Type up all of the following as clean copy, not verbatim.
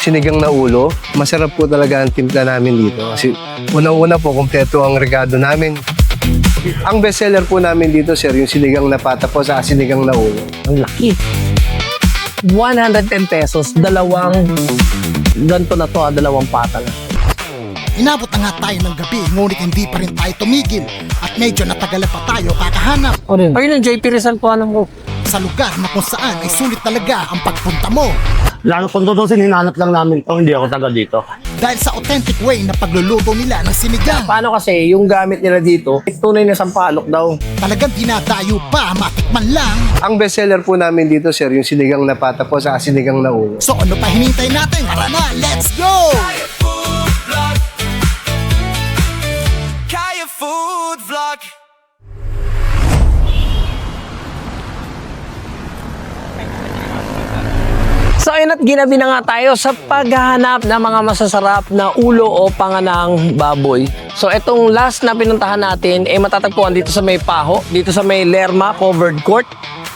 Sinigang na ulo, masarap po talaga ang timpla namin dito. Kasi unang-una po, kompleto ang regado namin. Ang bestseller po namin dito, sir, yung sinigang na pata po sa sinigang na ulo. Ang laki. 110 pesos, dalawang ganito na to, dalawang pata na. Inabot na nga tayo ng gabi, ngunit hindi pa rin tayo tumigil at medyo natagalan pa tayo kakahanap Ayun yung JP Rizal po, alam ko. sa lugar na kung saan ay sulit talaga ang pagpunta mo. Lalo kung tutusin, hinanap lang namin to, hindi ako taga dito. Dahil sa authentic way na pagluluto nila ng sinigang, Paano kasi yung gamit nila dito, tunay na sampalok daw. talagang dinadayo pa matikman lang. Ang bestseller po namin dito, sir, yung sinigang na pata po sa sinigang na ulo. So ano pa hinintay natin? Tara na, let's go! Kaya Food Vlog. So ayun at ginabi na nga tayo sa paghahanap ng mga masasarap na ulo o panganang baboy. So itong last na pinuntahan natin ay matatagpuan dito sa may Paho, dito sa may Lerma Covered Court.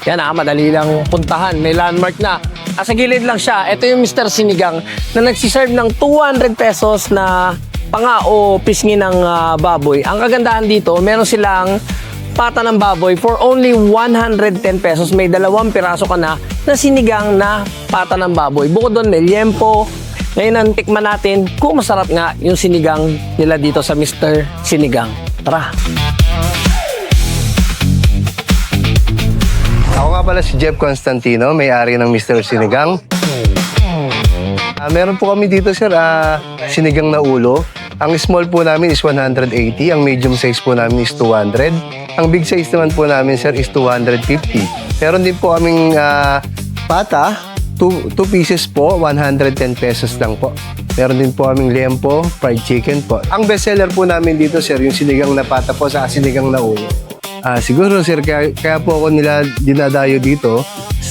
Yan madali lang puntahan, may landmark na. Sa gilid lang siya, ito yung Mr. Sinigang na nagsiserve ng 200 pesos na panga o pisngi ng baboy. Ang kagandahan dito, meron silang pata ng baboy for only 110 pesos. May 2 piraso ka na sinigang na pata ng baboy. Bukod doon, may liempo. Ngayon ang tikman natin kung masarap nga yung sinigang nila dito sa Mr. Sinigang. Tara! Ako nga pala si Jeff Constantino, may-ari ng Mr. Sinigang. Meron po kami dito, sir, sinigang na ulo. Ang small po namin is 180, ang medium size po namin is 200. Ang big size naman po namin, sir, is 250. Meron din po kaming pata, 2 pieces po, 110 pesos lang po. Meron din po kaming liempo, fried chicken po. Ang bestseller po namin dito, sir, yung sinigang na pata po sa sinigang na ulo. Siguro, sir, kaya po ako nila dinadayo dito,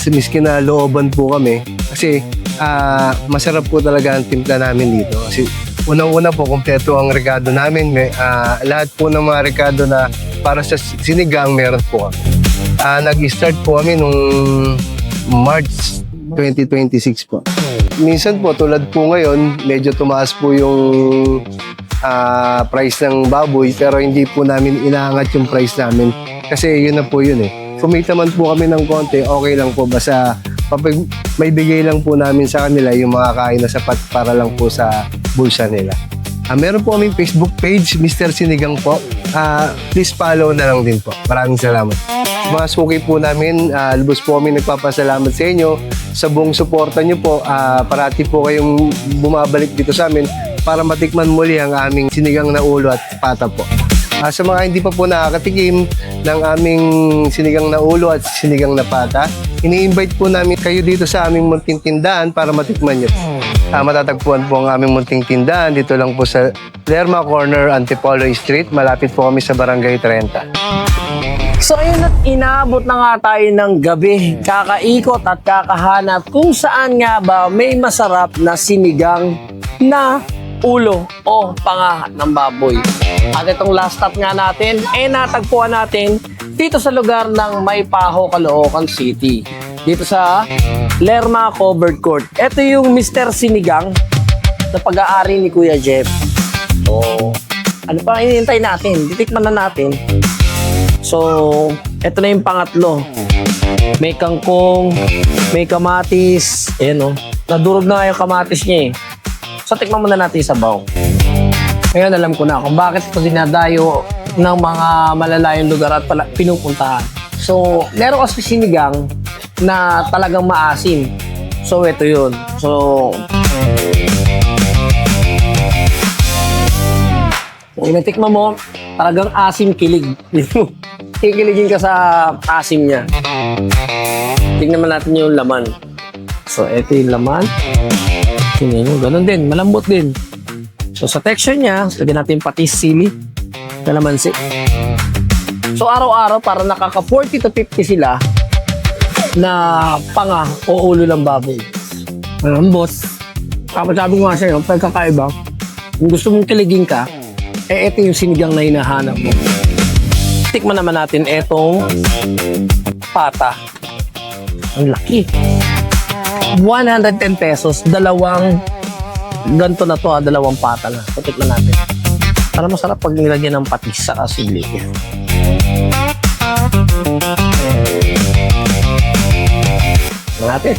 miski na looban po kami. Kasi masarap po talaga ang timpla namin dito. Kasi unang-una po, kompleto ang regado namin. Lahat po ng mga regado na para sa sinigang, meron po kami. Nag-start po kami nung March 2026 po. Minsan po, tulad po ngayon, medyo tumaas po yung price ng baboy, pero hindi po namin inaangat yung price namin. Kasi yun na po yun eh. Kumita man po kami ng konti, okay lang po. Basta may bigay lang po namin sa kanila yung mga kain na sapat para lang po sa bulsa nila. Meron po kaming Facebook page, Mr. Sinigang po. Please follow na lang din po. Maraming salamat. Mga suki po namin, lubos po kami nagpapasalamat sa inyo. Sa buong suporta nyo po, parati po kayong bumabalik dito sa amin para matikman muli ang aming sinigang na ulo at pata po. Sa mga hindi pa po nakakatikim ng aming sinigang na ulo at sinigang na pata, ini-invite po namin kayo dito sa aming munting tindahan para matikman nyo. Matatagpuan po ang aming munting tindahan dito lang po sa Lerma Corner, Antipolo Street. Malapit po kami sa Barangay 30. So ayun at inaabot na nga tayo ng gabi. Kakaikot at kakahanap kung saan nga ba may masarap na sinigang na ulo o panga ng baboy. At itong last stop nga natin, natagpuan natin dito sa lugar ng May Paho, Caloocan City. Dito sa Lerma Covered Court. Ito yung Mr. Sinigang na pag-aari ni Kuya Jeff. So, ano pa hinihintay natin? Titikman na natin. So, ito na yung pangatlo. May kangkong, may kamatis. Ayan o. Nadurog na yung kamatis niya eh. So, tikman muna natin sa sabaw. Ngayon, alam ko na kung bakit ito dinadayo ng mga malalayong lugar at pinupuntahan. So, meron kasi sinigang na talagang maasim. So, ito yun. So, kung inatikman mo, talagang asim kilig. Kikiligin ka sa asim niya. Tignan naman natin yung laman. So, ito yung laman. Tingnan nyo, ganun din. Malambot din. So, sa texture niya, lagyan natin patis, sili, kalamansi. So, araw-araw, para nakaka 40 to 50 sila na panga o ulo ng baboy. Malambot. Kapag sabi ko nga sa'yo, pagkakaiba, kung gusto mong kiligin ka, ito yung sinigang na hinahanap mo. Tikman naman natin etong pata. Ang laki. 110 pesos, 2 ganito na to, dalawang pata na. So, tikman natin. Para masarap pag nilagyan ng patis sa asili. Natin.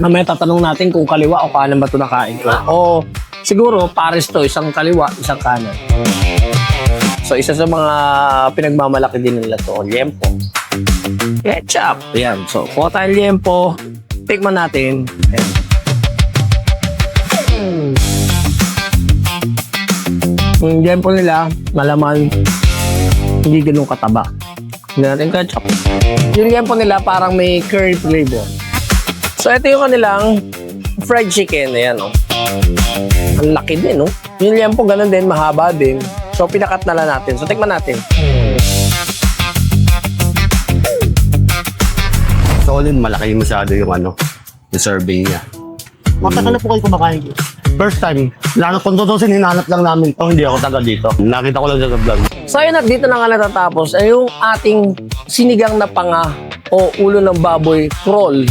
Mamaya tatanong natin kung kaliwa o kanan ba ito nakain ko. O siguro pares to, isang kaliwa, isang kanan. So isa sa mga pinagmamalaki din nila to, liempo. Ketchup. Ayan. So kuha tayong liempo. Tikman natin. Ayan. Yung liempo nila, malaman, hindi ganun kataba. Hindi natin ketchup. Yung liempo nila parang may curry flavor. So, ito yung kanilang fried chicken. Ayan, oh. Ang laki din, no? Yung liempo, ganun din, mahaba din. So, pinakat na lang natin. So, tikman natin. Solid, malaki masyado yung ano, yung serving niya. Matagal na po kayo kumakain. First time, lalo kung tutusin, hinanap lang namin to. Hindi ako taga dito. Nakita ko lang sa vlog. So, ayun at dito na nga natatapos ay yung ating sinigang na panga o ulo ng baboy crawl.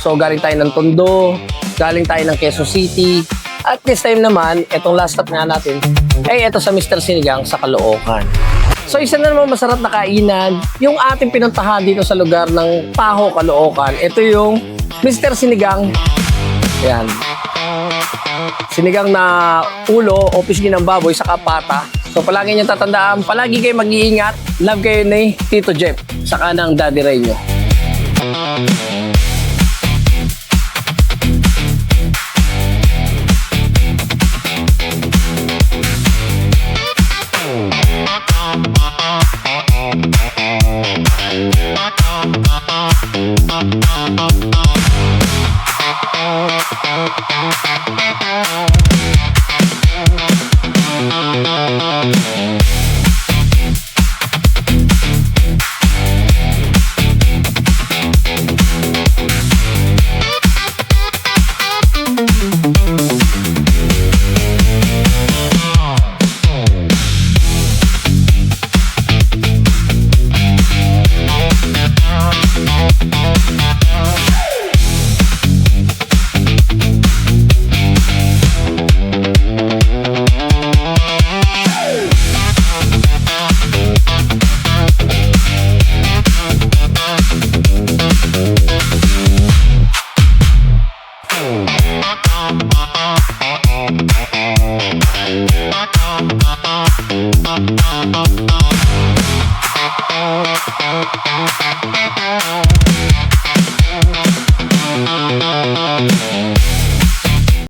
So, galing tayo ng Tondo, galing tayo ng Quezon City. At this time naman, itong last stop nga natin, ay ito sa Mr. Sinigang sa Caloocan. So, isa na naman masarap na kainan, yung ating pinuntahan dito sa lugar ng Taho, Caloocan. Ito yung Mr. Sinigang. Ayan. Sinigang na ulo o pisngi ng baboy sa pata. So, palagi nyo tatandaan, palagi kayo mag-iingat. Love kayo ni Tito Jeff, saka ng Daddy Ray nyo.